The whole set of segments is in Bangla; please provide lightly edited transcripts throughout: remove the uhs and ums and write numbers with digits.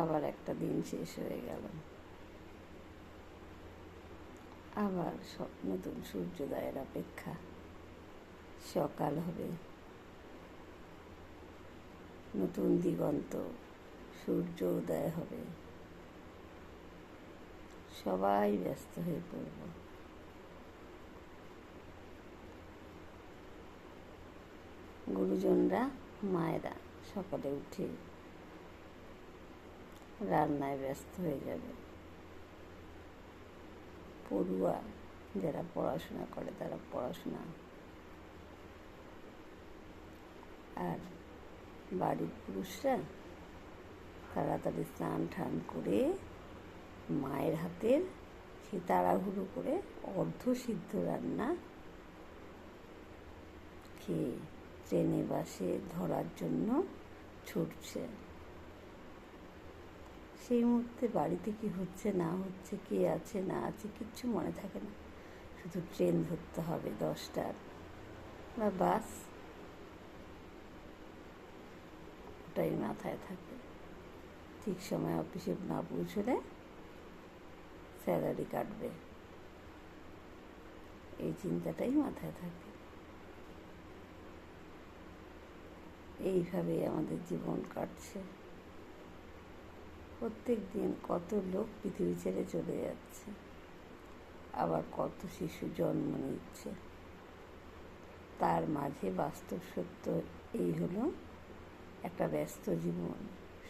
আবার একটা দিন শেষ হয়ে গেল, আবার নতুন সূর্যোদয়ের অপেক্ষা। সকাল হবে, নতুন দিগন্ত, সূর্য উদয় হবে, সবাই ব্যস্ত হয়ে পড়ব। গুরুজনরা, মায়েরা সকালে উঠে রান্নায় ব্যস্ত হয়ে যাবে। পড়ুয়া যারা পড়াশোনা করে তারা পড়াশোনা, আর বাড়ির পুরুষরা তাড়াতাড়ি স্নান টান করে মায়ের হাতের সে তাড়াহুড়ো করে অর্ধসিদ্ধ রান্না খেয়ে ট্রেনে বাসে ধরার জন্য ছুটছে। সেই মুহূর্তে বাড়িতে কি হচ্ছে না হচ্ছে, কে আছে না আছে কিচ্ছু মনে থাকে না, শুধু ট্রেন ধরতে হবে 10টার বা বাস, ওটাই মাথায় থাকে। ঠিক সময় অফিসে না পৌঁছলে স্যালারি কাটবে, এই চিন্তাটাই মাথায় থাকে। এইভাবেই আমাদের জীবন কাটছে। প্রত্যেক দিন কত লোক পৃথিবী ছেড়ে চলে যাচ্ছে, আবার কত শিশু জন্ম নিচ্ছে। তার মাঝে বাস্তব সত্য এই হলো, একটা ব্যস্ত জীবন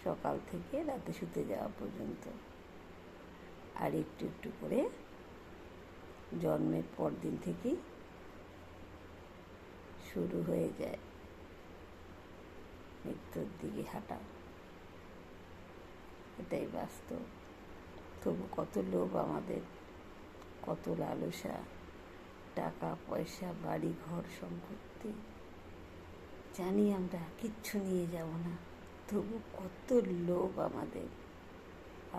সকাল থেকে রাতে শুতে যাওয়া পর্যন্ত। আর একটু একটু করে জন্মের পর দিন থেকেই শুরু হয়ে যায় মৃত্যুর দিকে হাঁটা। এটাই বাস্তব। তবু কত লোভ আমাদের, কত লালসা, টাকা পয়সা, বাড়ি ঘর সম্পত্তি, জানি আমরা কিচ্ছু নিয়ে যাব না, তবু কত লোভ আমাদের।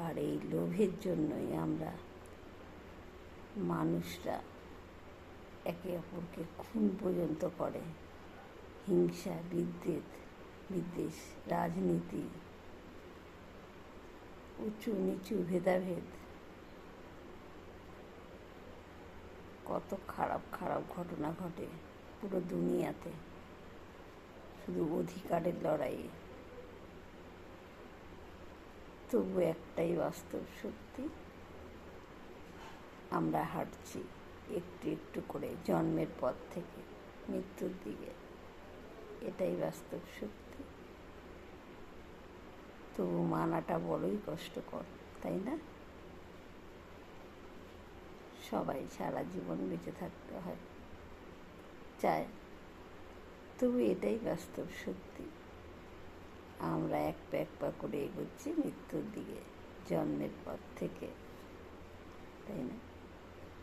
আর এই লোভের জন্যই আমরা মানুষরা একে অপরকে খুন পর্যন্ত করে। হিংসা, বিদ্বেষ, রাজনীতি, উঁচু নিচু ভেদাভেদ, কত খারাপ খারাপ ঘটনা ঘটে পুরো দুনিয়াতে, শুধু অধিকারের লড়াইয়ে। তবু একটাই বাস্তব সত্যি, আমরা হাঁটছি একটু একটু করে জন্মের পর থেকে মৃত্যুর দিকে। এটাই বাস্তব সত্যি। তবু মানাটা বড়ই কষ্টকর, তাই না? সবাই সারা জীবন বেঁচে থাকতে হয় চায়, তবু এটাই বাস্তব সত্যি। আমরা এক পা করে এগোচ্ছি মৃত্যুর দিকে জন্মের পর থেকে, তাই না?